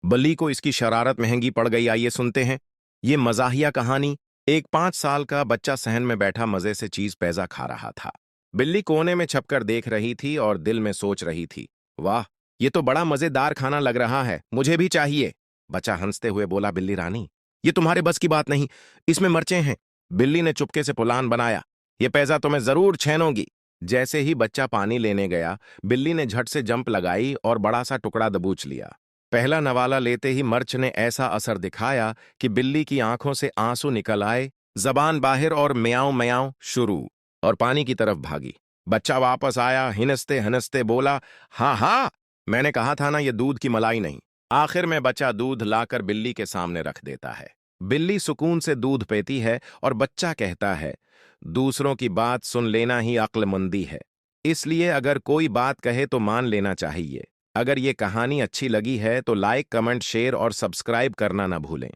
बल्ली को इसकी शरारत महंगी पड़ गई। आइए सुनते हैं ये मजाहिया कहानी। एक 5 साल का बच्चा सहन में बैठा मजे से चीज पैजा खा रहा था। बिल्ली कोने में छपकर देख रही थी और दिल में सोच रही थी, वाह, ये तो बड़ा मजेदार खाना लग रहा है, मुझे भी चाहिए। बच्चा हंसते हुए बोला, बिल्ली रानी, ये तुम्हारे बस की बात नहीं, इसमें मिर्चें हैं। बिल्ली ने चुपके से प्लान बनाया, ये पैजा तो मैं जरूर छेनूंगी। जैसे ही बच्चा पानी लेने गया, बिल्ली ने झट से जंप लगाई और बड़ा सा टुकड़ा दबोच लिया। पहला नवाला लेते ही मिर्च ने ऐसा असर दिखाया कि बिल्ली की आंखों से आंसू निकल आए, जबान बाहर और म्याऊं म्याऊं शुरू, और पानी की तरफ भागी। बच्चा वापस आया, हिनस्ते हनस्ते बोला, हाँ हाँ, मैंने कहा था ना, ये दूध की मलाई नहीं। आखिर में बच्चा दूध लाकर बिल्ली के सामने रख देता है। बिल्ली सुकून से दूध पीती है और बच्चा कहता है, दूसरों की बात सुन लेना ही अक्लमंदी है, इसलिए अगर कोई बात कहे तो मान लेना चाहिए। अगर ये कहानी अच्छी लगी है तो लाइक, कमेंट, शेयर और सब्सक्राइब करना ना भूलें।